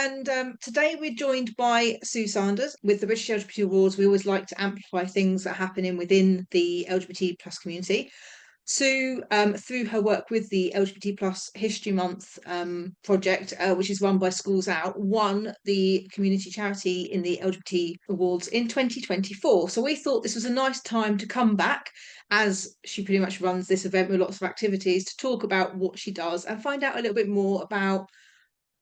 and today we're joined by Sue Sanders with the British LGBT Awards. We always like to amplify things that are happening within the LGBT plus community. Sue, through her work with the LGBT plus History Month project, which is run by Schools Out, won the community charity in the LGBT Awards in 2024. So we thought this was a nice time to come back, as she pretty much runs this event with lots of activities, to talk about what she does and find out a little bit more about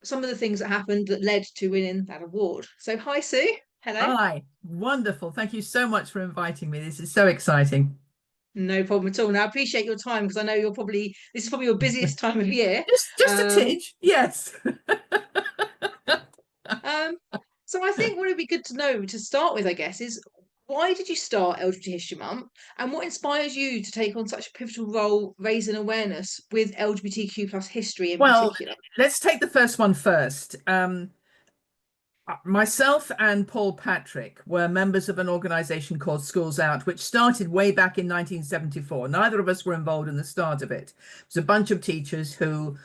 some of the things that happened that led to winning that award. So hi, Sue. Hello. Hi, wonderful. Thank you so much for inviting me. This is so exciting. No problem at all. Now I appreciate your time because I know this is probably your busiest time of year. Just a Um, tinge, yes. um, so I think what would be good to know to start with, I guess, is why did you start LGBT History Month and what inspires you to take on such a pivotal role raising awareness with LGBTQ plus history in Well, particular? let's take the first one first. Myself and Paul Patrick were members of an organization called Schools Out, which started way back in 1974. Neither of us were involved in the start of it. It was a bunch of teachers who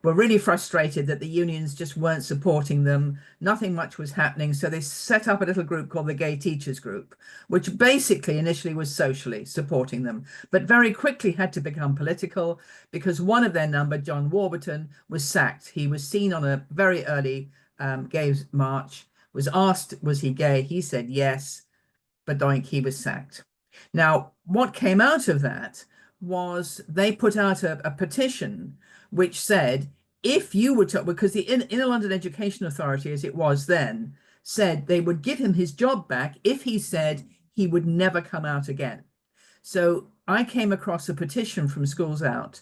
were really frustrated that the unions just weren't supporting them. Nothing much was happening. So they set up a little group called the Gay Teachers Group, which basically initially was socially supporting them, but very quickly had to become political because one of their number, John Warburton, was sacked. He was seen on a very early gay march, was asked, was he gay? He said yes, but doink, he was sacked. Now, what came out of that was they put out a petition which said, if you were to, because the Inner London Education Authority, as it was then, said they would give him his job back if he said he would never come out again. So I came across a petition from Schools Out,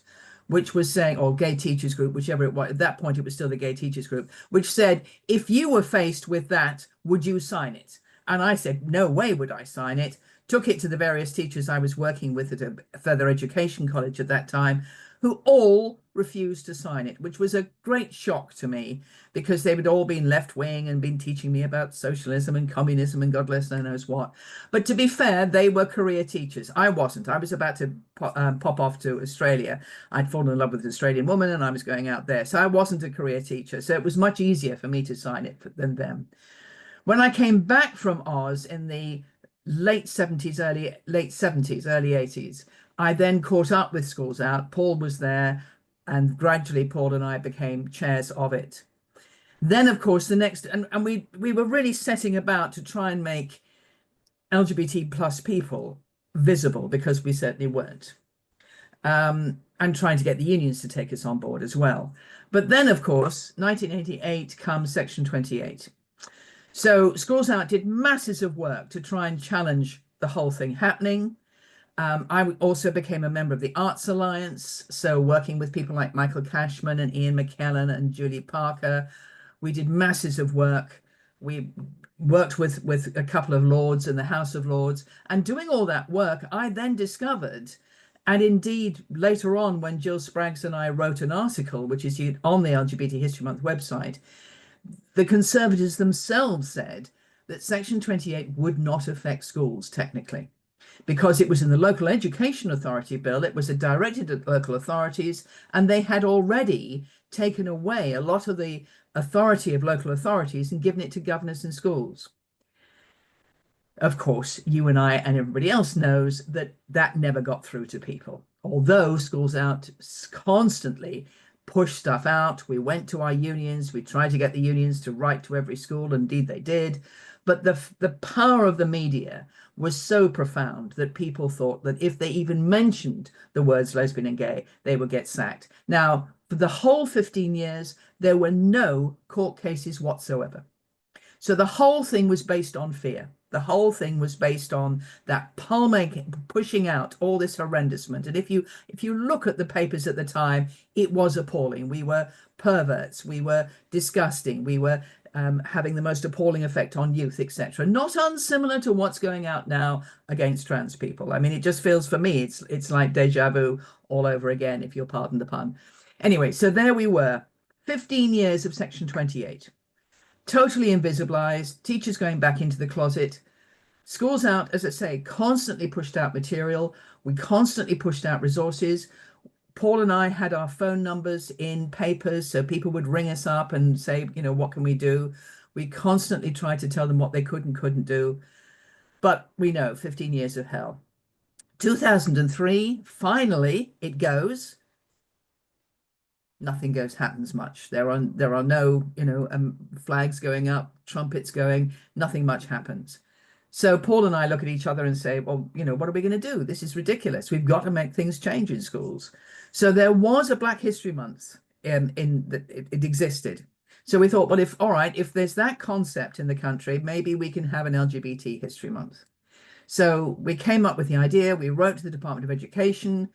which was saying, or Gay Teachers Group, whichever it was, at that point it was still the Gay Teachers Group, which said, if you were faced with that, would you sign it? And I said, no way would I sign it. Took it to the various teachers I was working with at a further education college at that time, who all refused to sign it, which was a great shock to me because they had all been left wing and been teaching me about socialism and communism and God bless knows what. But to be fair, they were career teachers. I wasn't. I was about to pop off to Australia. I'd fallen in love with an Australian woman and I was going out there. So I wasn't a career teacher. So it was much easier for me to sign it than them. When I came back from Oz in the late 70s, early 80s, I then caught up with Schools Out. Paul was there, and gradually Paul and I became chairs of it. Then, of course, the next, and we were really setting about to try and make LGBT plus people visible because we certainly weren't. And trying to get the unions to take us on board as well. But then, of course, 1988 comes Section 28. So Schools Out did masses of work to try and challenge the whole thing happening. I also became a member of the Arts Alliance, so working with people like Michael Cashman and Ian McKellen and Julie Parker. We did masses of work. We worked with a couple of lords in the House of Lords, and doing all that work, I then discovered, and indeed later on when Jill Spraggs and I wrote an article, which is on the LGBT History Month website, the Conservatives themselves said that Section 28 would not affect schools technically, because it was in the Local Education Authority bill. It was directed at local authorities, and they had already taken away a lot of the authority of local authorities and given it to governors and schools. Of course, you and I and everybody else knows that that never got through to people, although Schools Out constantly push stuff out. We went to our unions. We tried to get the unions to write to every school. Indeed, they did. But the power of the media was so profound that people thought that if they even mentioned the words lesbian and gay, they would get sacked. Now, for the whole 15 years, there were no court cases whatsoever. So the whole thing was based on fear. The whole thing was based on that pushing out all this horrendousment. And if you look at the papers at the time, it was appalling. We were perverts. We were disgusting. We were having the most appalling effect on youth, etc. Not unsimilar to what's going out now against trans people. I mean, it just feels for me, it's like deja vu all over again, if you'll pardon the pun. Anyway, so there we were, 15 years of Section 28. Totally invisibilized, teachers going back into the closet. Schools Out, as I say, constantly pushed out material. We constantly pushed out resources. Paul and I had our phone numbers in papers, so people would ring us up and say, you know, what can we do? We constantly tried to tell them what they could and couldn't do. But we know 15 years of hell. 2003, finally it goes. Nothing happens much. There are no, flags going up, trumpets going, nothing much happens. So Paul and I look at each other and say, well, what are we going to do? This is ridiculous. We've got to make things change in schools. So there was a Black History Month it existed. So we thought, well, if there's that concept in the country, maybe we can have an LGBT History Month. So we came up with the idea. We wrote to the Department of Education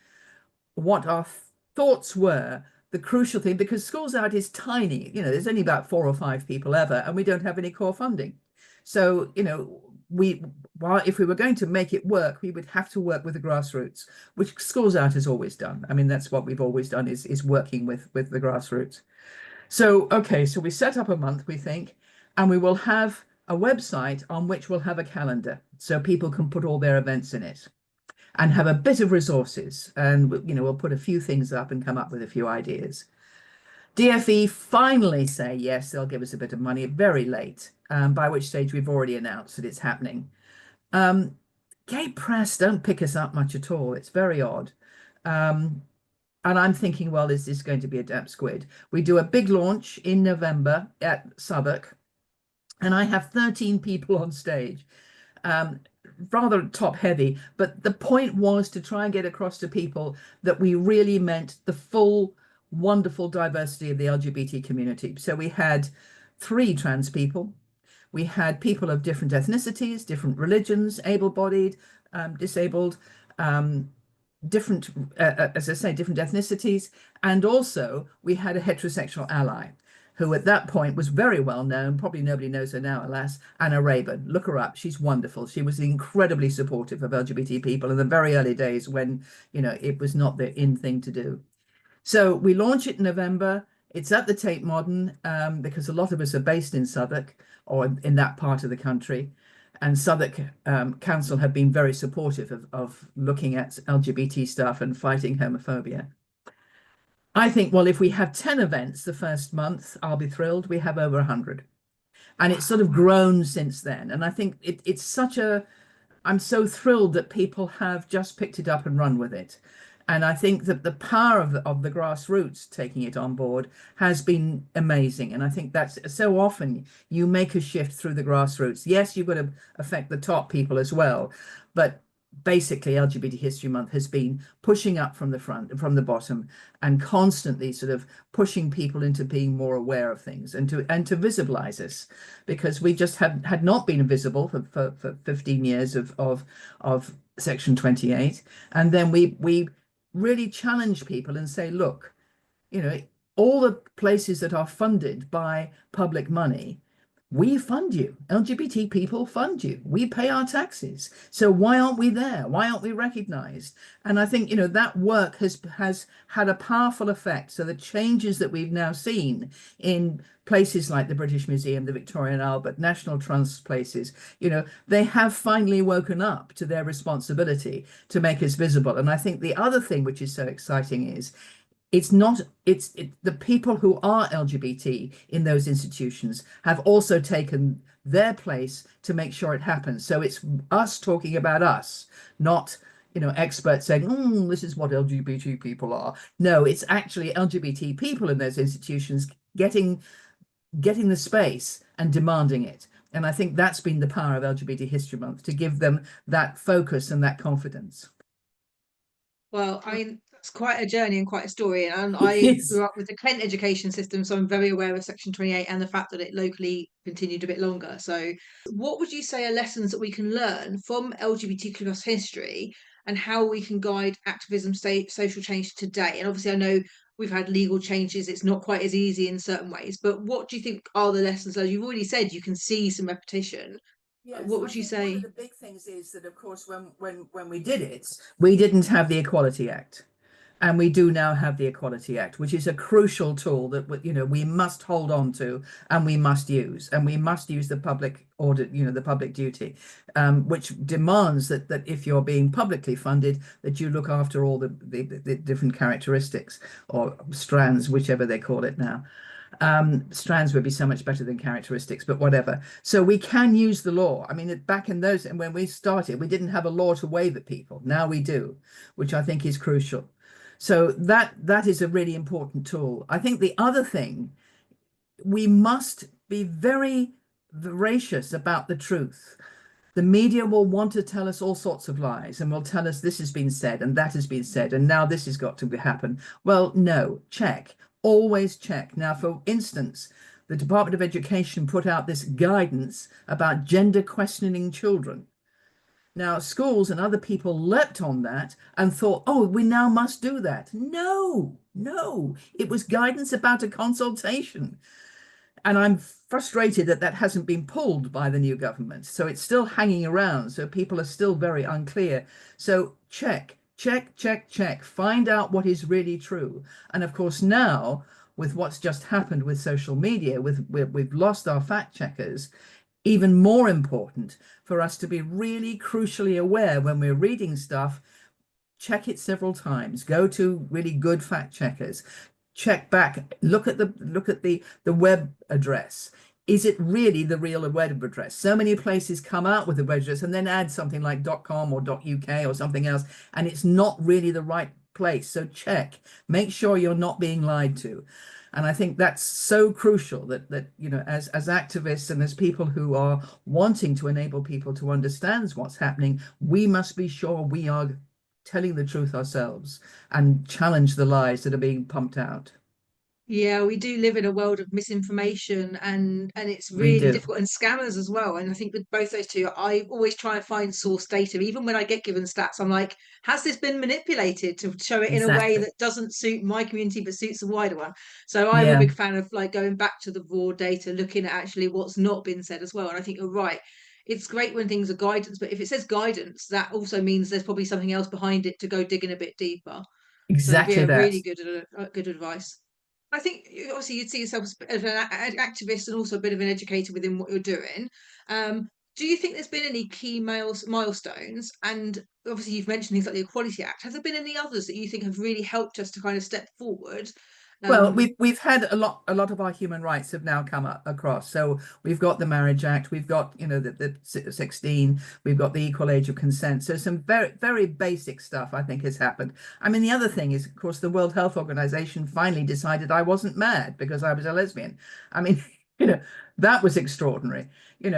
what our thoughts were. The crucial thing, because Schools Out is tiny, there's only about 4 or 5 people ever, and we don't have any core funding. So, if we were going to make it work, we would have to work with the grassroots, which Schools Out has always done. I mean, that's what we've always done is working with the grassroots. So, okay, so we set up a month, we think, and we will have a website on which we'll have a calendar so people can put all their events in it and have a bit of resources. And, we'll put a few things up and come up with a few ideas. DFE finally say yes, they'll give us a bit of money very late, by which stage we've already announced that it's happening. Gay press don't pick us up much at all. It's very odd. And I'm thinking, well, is this going to be a damp squid? We do a big launch in November at Southwark, and I have 13 people on stage. Rather top heavy, but the point was to try and get across to people that we really meant the full wonderful diversity of the LGBT community. So we had 3 trans people, we had people of different ethnicities, different religions, able-bodied, disabled, different, as I say, different ethnicities, and also we had a heterosexual ally who at that point was very well known. Probably nobody knows her now, alas, Anna Rayburn. Look her up. She's wonderful. She was incredibly supportive of LGBT people in the very early days when, it was not the in thing to do. So we launch it in November. It's at the Tate Modern because a lot of us are based in Southwark or in that part of the country. And Southwark Council have been very supportive of looking at LGBT stuff and fighting homophobia. I think, well, if we have 10 events the first month, I'll be thrilled. We have over 100. And it's sort of grown since then. And I think it's I'm so thrilled that people have just picked it up and run with it. And I think that the power of the grassroots taking it on board has been amazing. And I think that's so often you make a shift through the grassroots. Yes, you've got to affect the top people as well. But basically, LGBT History Month has been pushing up from the front and from the bottom and constantly sort of pushing people into being more aware of things and to visibilize us, because we just had not been visible for 15 years of Section 28. And then we really challenge people and say, look, all the places that are funded by public money, we fund you. LGBT people fund you. We pay our taxes. So why aren't we there? Why aren't we recognized? And I think, that work has had a powerful effect. So the changes that we've now seen in places like the British Museum, the Victoria and Albert, National Trust places, they have finally woken up to their responsibility to make us visible. And I think the other thing which is so exciting is it's the people who are LGBT in those institutions have also taken their place to make sure it happens. So it's us talking about us, not experts saying, this is what LGBT people are. No, it's actually LGBT people in those institutions getting the space and demanding it. And I think that's been the power of LGBT History Month, to give them that focus and that confidence. Well, I mean, that's quite a journey and quite a story. And It I is. grew up with the Kent education system, so I'm very aware of Section 28 and the fact that it locally continued a bit longer. So, what would you say are lessons that we can learn from LGBTQ plus history and how we can guide activism, social change today? And obviously, I know we've had legal changes, it's not quite as easy in certain ways, but what do you think are the lessons? As you've already said, you can see some repetition. Yes, What I would you think one of say? the big things is that, of course, when we did it, we didn't have the Equality Act. And we do now have the Equality Act, which is a crucial tool that we must hold on to and we must use. And we must use the public audit, the public duty, which demands that if you're being publicly funded, that you look after all the different characteristics or strands, whichever they call it now. Strands would be so much better than characteristics, but whatever. So we can use the law. I mean, back in those, and when we started, we didn't have a law to wave at people. Now we do, which I think is crucial. So that is a really important tool. I think the other thing, we must be very voracious about the truth. The media will want to tell us all sorts of lies and will tell us this has been said and that has been said and now this has got to happen. Well, no, check, always check. Now, for instance, the Department of Education put out this guidance about gender questioning children. Now, schools and other people leapt on that and thought, oh, we now must do that. No, no, it was guidance about a consultation. And I'm frustrated that that hasn't been pulled by the new government. So it's still hanging around. So people are still very unclear. So check, check, check, check, find out what is really true. And of course, now with what's just happened with social media, we've lost our fact checkers. Even more important for us to be really crucially aware when we're reading stuff, check it several times, go to really good fact checkers, check back, look at the web address. Is it really the real web address? So many places come out with a web address and then add something like .com or .uk or something else, and it's not really the right place. So check, make sure you're not being lied to. And I think that's so crucial that as activists and as people who are wanting to enable people to understand what's happening, we must be sure we are telling the truth ourselves and challenge the lies that are being pumped out. Yeah, we do live in a world of misinformation, and it's We really do. difficult, and scammers as well. And I think with both those two, I always try and find source data. Even when I get given stats, I'm like, has this been manipulated to show it in a way Exactly. that doesn't suit my community but suits the wider one? So I'm a Yeah, big fan of like going back to the raw data, looking at actually what's not been said as well. And I think you're right. It's great when things are guidance, but if it says guidance, that also means there's probably something else behind it to go digging a bit deeper. So yeah, exactly that. really good advice. I think obviously you'd see yourself as an activist and also a bit of an educator within what you're doing. Do you think there's been any key milestones? And obviously you've mentioned things like the Equality Act. Have there been any others that you think have really helped us to kind of step forward? Well, Um, we've had a lot of our human rights have now come across. So we've got the Marriage Act, we've got the 16, we've got the equal age of consent. So some very very basic stuff I think has happened. I mean, the other thing is, of course, the World Health Organization finally decided I wasn't mad because I was a lesbian. I mean, that was extraordinary.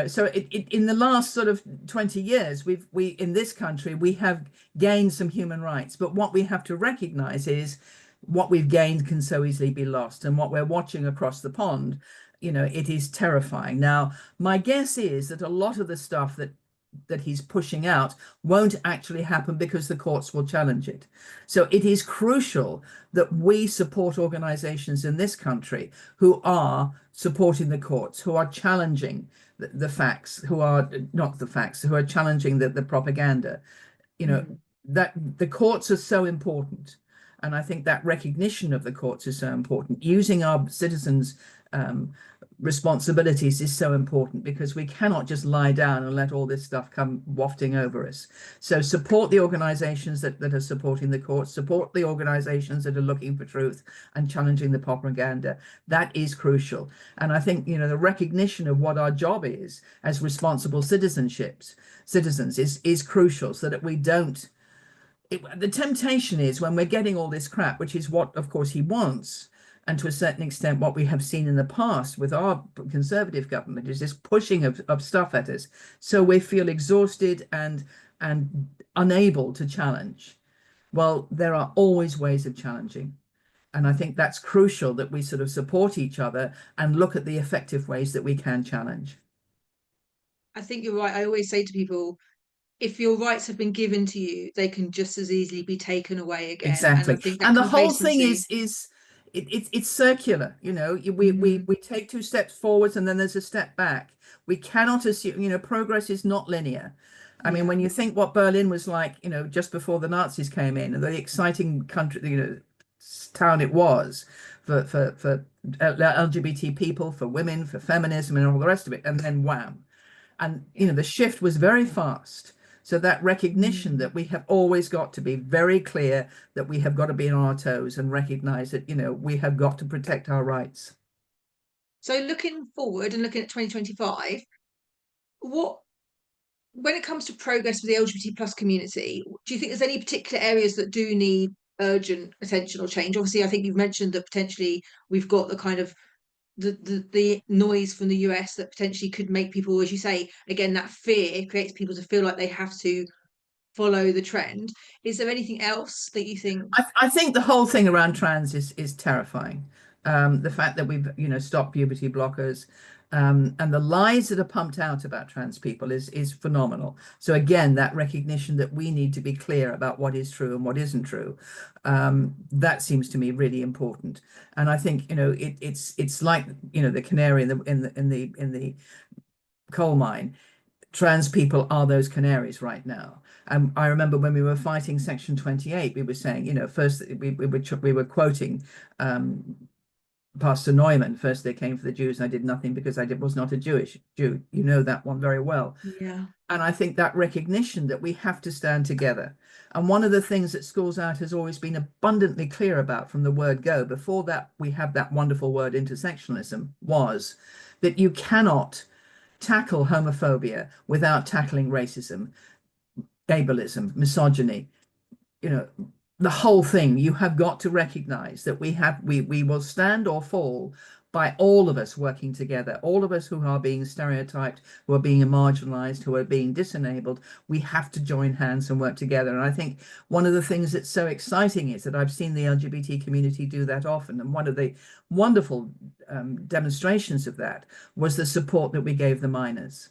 So in the last sort of 20 years, we in this country we have gained some human rights, but what we have to recognize is what we've gained can so easily be lost. And what we're watching across the pond, it is terrifying. Now, my guess is that a lot of the stuff that he's pushing out won't actually happen because the courts will challenge it. So it is crucial that we support organizations in this country who are supporting the courts, who are challenging the facts, who are not the facts, who are challenging the propaganda. You know, mm. that the courts are so important. And I think that recognition of the courts is so important. Using our citizens' responsibilities is so important because we cannot just lie down and let all this stuff come wafting over us. So support the organizations that are supporting the courts, support the organizations that are looking for truth and challenging the propaganda. That is crucial. And I think, the recognition of what our job is as responsible citizens is crucial so that we don't the temptation is when we're getting all this crap, which is what, of course, he wants, and to a certain extent, what we have seen in the past with our conservative government is this pushing of stuff at us. So we feel exhausted and unable to challenge. Well, there are always ways of challenging. And I think that's crucial that we sort of support each other and look at the effective ways that we can challenge. I think you're right. I always say to people, if your rights have been given to you, they can just as easily be taken away again. And I Exactly. think that And the whole thing complacency. it's circular. We take two steps forwards and then there's a step back. We cannot assume, progress is not linear. I mean, Yeah. when you think what Berlin was like, just before the Nazis came in, and the exciting country, town it was for LGBT people, for women, for feminism, and all the rest of it, and then wham, and Yeah. the shift was very fast. So that recognition Mm. that we have always got to be very clear that we have got to be on our toes and recognize that, we have got to protect our rights. So looking forward and looking at 2025, what when it comes to progress with the LGBT plus community, do you think there's any particular areas that do need urgent attention or change? Obviously, I think you've mentioned that potentially we've got the kind of the noise from the US that potentially could make people, as you say, again, that fear creates people to feel like they have to follow the trend. Is there anything else that you think? I think the whole thing around trans is terrifying. The fact that we've, stopped puberty blockers, and the lies that are pumped out about trans people is phenomenal. So again, that recognition that we need to be clear about what is true and what isn't true, that seems to me really important. And I think, it's like, the canary in the coal mine. Trans people are those canaries right now. And I remember when we were fighting Section 28, we were saying, first we were quoting Pastor Neumann. First they came for the Jews, and I did nothing because was not a Jewish Jew. You know that one very well. Yeah. And I think that recognition that we have to stand together. And one of the things that Schools Out has always been abundantly clear about from the word go, before that we have that wonderful word intersectionalism, was that you cannot tackle homophobia without tackling racism, ableism, misogyny, you know, the whole thing. You have got to recognize that we will stand or fall by all of us working together, all of us who are being stereotyped, who are being marginalized, who are being disenabled. We have to join hands and work together. And I think one of the things that's so exciting is that I've seen the LGBT community do that often. And one of the wonderful demonstrations of that was the support that we gave the miners.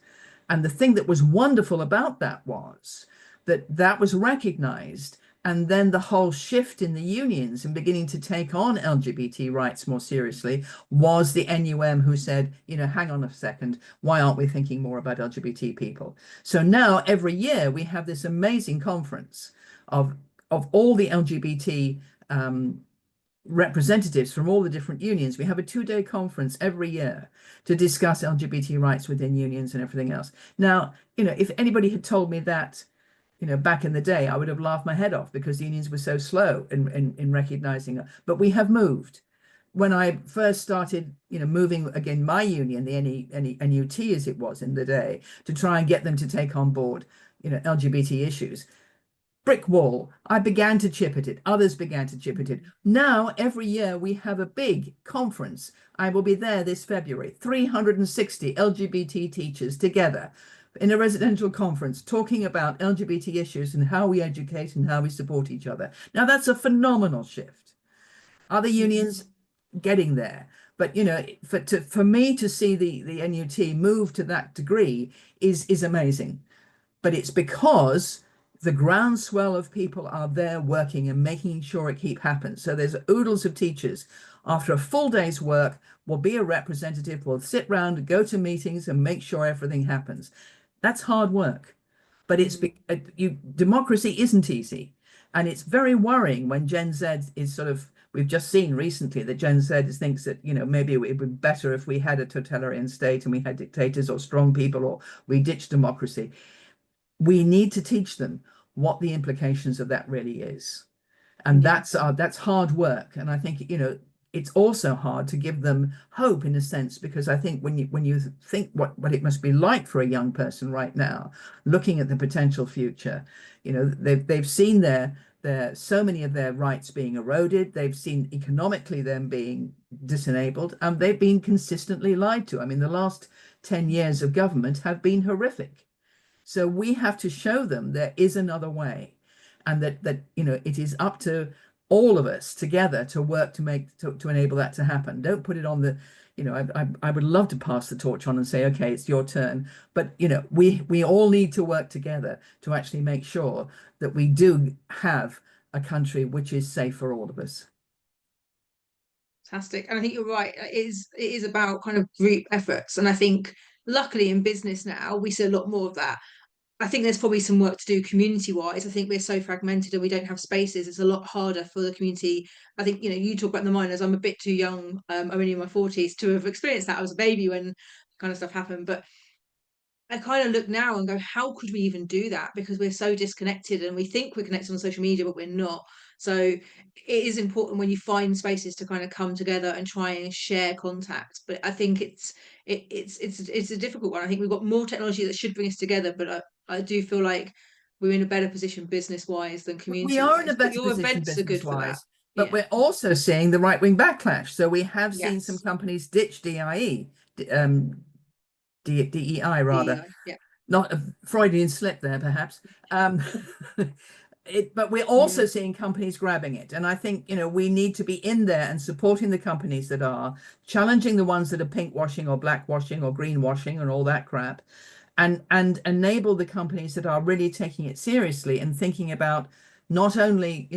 And the thing that was wonderful about that was that that was recognized, and then the whole shift in the unions and beginning to take on LGBT rights more seriously was the NUM, who said, hang on a second, why aren't we thinking more about LGBT people? So now every year we have this amazing conference of all the LGBT representatives from all the different unions. We have a 2-day conference every year to discuss LGBT rights within unions and everything else. Now, if anybody had told me that, back in the day, I would have laughed my head off because the unions were so slow in recognizing it. But we have moved. When I first started, moving again, my union, the NUT as it was in the day, to try and get them to take on board, LGBT issues, brick wall. I began to chip at it. Others began to chip at it. Now, every year we have a big conference. I will be there this February, 360 LGBT teachers together in a residential conference talking about LGBT issues and how we educate and how we support each other. Now, that's a phenomenal shift. Other unions getting there. But, for me to see the NUT move to that degree is amazing. But it's because the groundswell of people are there working and making sure it keep happen. So there's oodles of teachers after a full day's work will be a representative, will sit round, go to meetings and make sure everything happens. That's hard work, but democracy isn't easy. And it's very worrying when Gen Z is we've just seen recently that Gen Z thinks that, maybe it would be better if we had a totalitarian state and we had dictators or strong people, or we ditched democracy. We need to teach them what the implications of that really is. And Yeah. that's hard work. And I think, it's also hard to give them hope in a sense, because I think when you think what it must be like for a young person right now, looking at the potential future, they've seen their so many of their rights being eroded. They've seen economically them being disenabled, and they've been consistently lied to. I mean, the last 10 years of government have been horrific. So we have to show them there is another way, and that it is up to all of us together to work to enable that to happen. Don't put it on the, I would love to pass the torch on and say, okay, it's your turn. But, we all need to work together to actually make sure that we do have a country which is safe for all of us. Fantastic. And I think you're right. It is about kind of group efforts. And I think luckily in business now, we see a lot more of that. I think there's probably some work to do community wise. I think we're so fragmented and we don't have spaces. It's a lot harder for the community. I think, you talk about the minors. I'm a bit too young. I'm only in my 40s to have experienced that. I was a baby when kind of stuff happened. But I kind of look now and go, how could we even do that? Because we're so disconnected and we think we're connected on social media, but we're not. So it is important when you find spaces to kind of come together and try and share contact. But I think it's a difficult one. I think we've got more technology that should bring us together, but I do feel like we're in a better position business wise than We community are in a wise. But better your position events are business good for that. wise, but Yeah. we're also seeing the right wing backlash. So we have seen some Yes. companies ditch DIE, DEI rather, DEI. Yeah. not a Freudian slip there, perhaps. Um, but we're Yeah. also seeing companies grabbing it. And I think, we need to be in there and supporting the companies that are challenging the ones that are pink washing or black washing or green washing and all that crap, and enable the companies that are really taking it seriously and thinking about not only,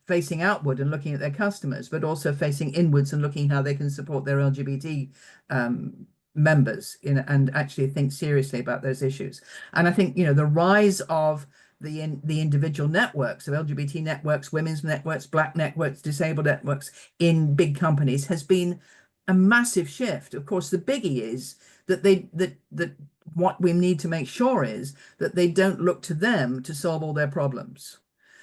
facing outward and looking at their customers, but also facing inwards and looking how they can support their LGBT members and actually think seriously about those issues. And I think, the rise of the individual networks of LGBT networks, women's networks, black networks, disabled networks in big companies has been a massive shift. Of course, the biggie is that what we need to make sure is that they don't look to them to solve all their problems.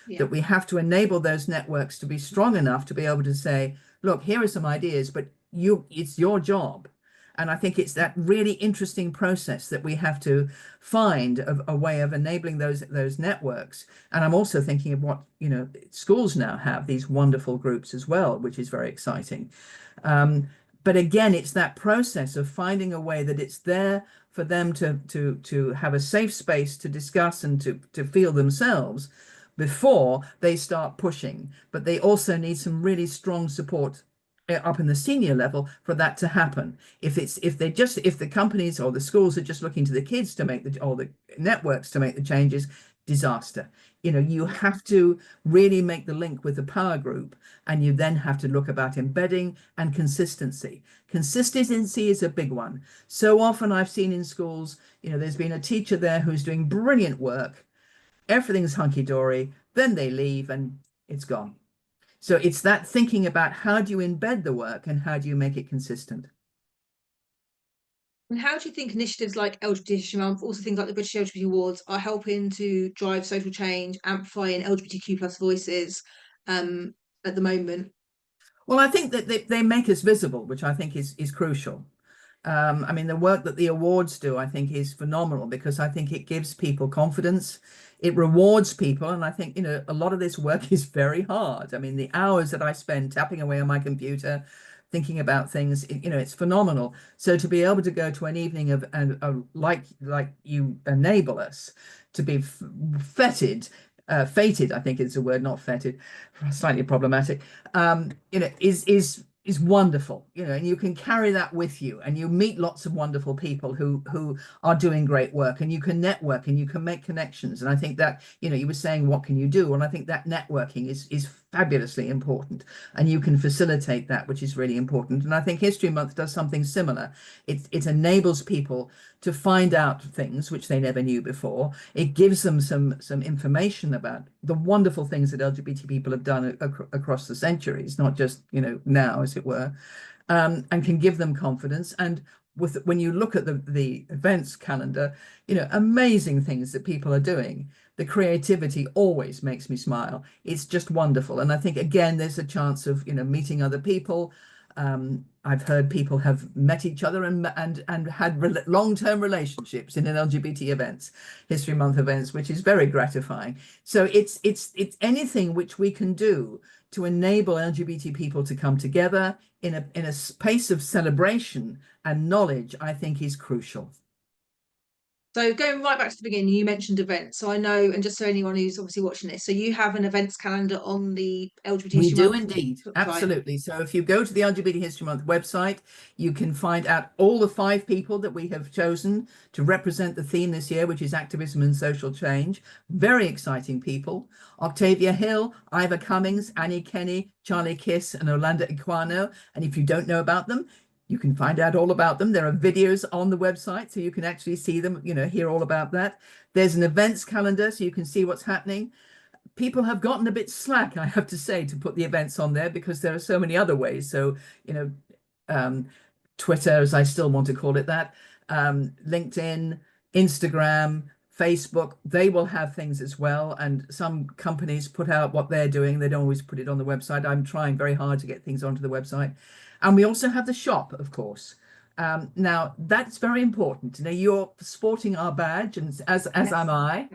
Yeah. That we have to enable those networks to be strong enough to be able to say, look, here are some ideas, but it's your job. And I think it's that really interesting process that we have to find a way of enabling those networks. And I'm also thinking of what, schools now have these wonderful groups as well, which is very exciting. But again, it's that process of finding a way that it's there for them to have a safe space to discuss and to feel themselves before they start pushing. But they also need some really strong support up in the senior level for that to happen. If the companies or the schools are just looking to the kids to make the networks to make the changes, disaster. You have to really make the link with the power group, and you then have to look about embedding and consistency. Consistency is a big one. So often I've seen in schools, there's been a teacher there who's doing brilliant work, everything's hunky-dory, then they leave and it's gone. So it's that thinking about how do you embed the work and how do you make it consistent. And how do you think initiatives like LGBT History Month, also things like the British LGBT Awards, are helping to drive social change, amplifying LGBTQ plus voices at the moment? Well, I think that they make us visible, which I think is crucial. I mean, the work that the awards do, I think, is phenomenal because I think it gives people confidence. It rewards people. And I think, a lot of this work is very hard. I mean, the hours that I spend tapping away on my computer, thinking about things, it's phenomenal. So to be able to go to an evening of like you enable us to be fated, I think is the word, not fetid, slightly problematic, is wonderful, and you can carry that with you and you meet lots of wonderful people who are doing great work, and you can network and you can make connections. And I think that, you were saying, what can you do? And I think that networking is fabulously important, and you can facilitate that, which is really important. And I think History Month does something similar. It enables people to find out things which they never knew before. It gives them some information about the wonderful things that LGBT people have done across the centuries, not just, now, as it were, and can give them confidence. And when you look at the events calendar, amazing things that people are doing. The creativity always makes me smile. It's just wonderful. And I think, again, there's a chance of, meeting other people. I've heard people have met each other and had long-term relationships in an LGBT events, History Month events, which is very gratifying. So it's anything which we can do to enable LGBT people to come together in a space of celebration and knowledge, I think is crucial. So going right back to the beginning, you mentioned events. So I know, and just so anyone who's obviously watching this, so you have an events calendar on the LGBT We History do Month indeed. site. Absolutely. So if you go to the LGBT History Month website, you can find out all the 5 people that we have chosen to represent the theme this year, which is activism and social change. Very exciting people. Octavia Hill, Ivor Cummings, Annie Kenny, Charlie Kiss, and Orlando Equano. And if you don't know about them, You can find out all about them. There are videos on the website, so you can actually see them, hear all about that. There's an events calendar, so you can see what's happening. People have gotten a bit slack, I have to say, to put the events on there because there are so many other ways. So, um, Twitter, as I still want to call it that, LinkedIn, Instagram, Facebook, they will have things as well. And some companies put out what they're doing. They don't always put it on the website. I'm trying very hard to get things onto the website. And we also have the shop, of course. Now that's very important. You're sporting our badge, and as am Yes. I.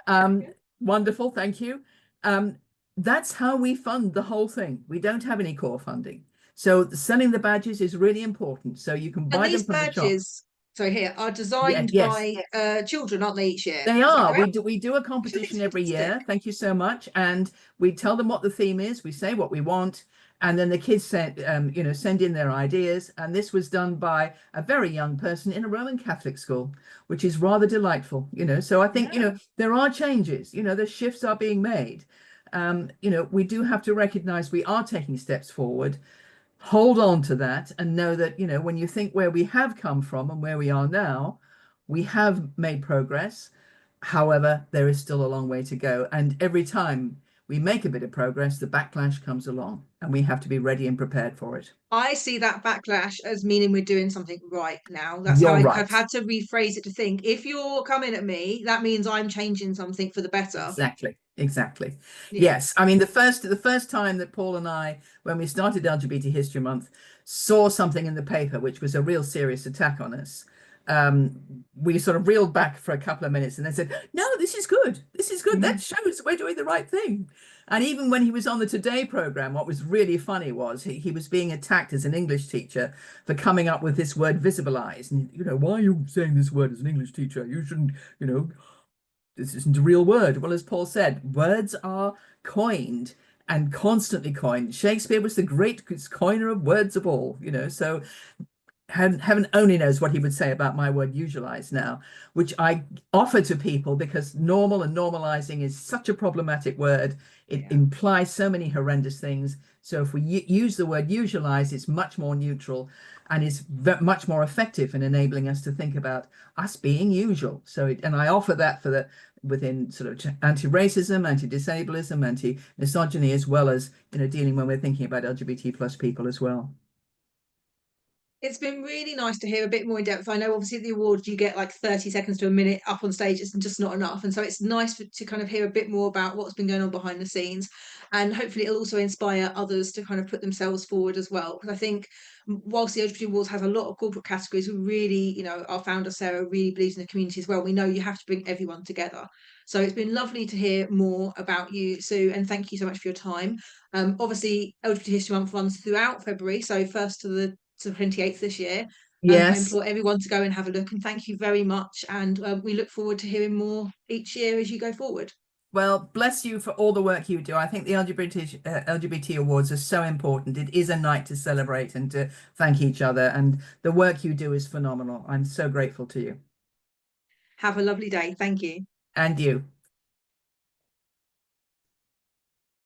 Um, Wonderful, thank you. Um, that's how we fund the whole thing. We don't have any core funding. So selling the badges is really important. So you can And buy them these from the shop. badges, so here, are Yeah, designed yes, by children, aren't they, each year? they Is that are. correct? We do a Which I think is competition every fantastic. year. Thank you so much. And we tell them what the theme is. We say what we want, and then the kids send in their ideas. And this was done by a very young person in a Roman Catholic school, which is rather delightful. So I think Yeah. there are changes. The shifts are being made. We do have to recognize we are taking steps forward. Hold on to that and know that, when you think where we have come from and where we are now, we have made progress. However, there is still a long way to go. And every time we make a bit of progress, the backlash comes along and we have to be ready and prepared for it. I see that backlash as meaning we're doing something right now. That's how You're I've right. had to rephrase it to think if you're coming at me, that means I'm changing something for the better. Exactly. Exactly. Yeah. Yes. I mean, the first time that Paul and I, when we started LGBT History Month, saw something in the paper which was a real serious attack on us, we sort of reeled back for a couple of minutes and then said, "No, this is good. This is good. That Mhm. shows we're doing the right thing." And even when he was on the Today program, what was really funny was he was being attacked as an English teacher for coming up with this word visibilize. And, why are you saying this word as an English teacher? You shouldn't, this isn't a real word. Well, as Paul said, words are coined and constantly coined. Shakespeare was the great coiner of words of all, so heaven only knows what he would say about my word usualize now, which I offer to people because normal and normalizing is such a problematic word. It Yeah. implies so many horrendous things. So if we use the word usualize, it's much more neutral and is much more effective in enabling us to think about us being usual. And I offer that within sort of anti-racism, anti-disableism, anti-misogyny, as well as dealing when we're thinking about LGBT plus people as well. It's been really nice to hear a bit more in depth. I know obviously at the awards you get like 30 seconds to a minute up on stage. It's just not enough. And so it's nice to kind of hear a bit more about what's been going on behind the scenes. And hopefully it'll also inspire others to kind of put themselves forward as well. Because I think whilst the LGBT Awards has a lot of corporate categories, we really, our founder Sarah really believes in the community as well. We know you have to bring everyone together. So it's been lovely to hear more about you, Sue, and thank you so much for your time. Obviously, LGBT History Month runs throughout February, so 1st to the 28th this year. I Yes. implore everyone to go and have a look, and thank you very much. And we look forward to hearing more each year as you go forward. Well, bless you for all the work you do. I think the LGBT Awards are so important. It is a night to celebrate and to thank each other. And the work you do is phenomenal. I'm so grateful to you Have a lovely day. Thank you. and you.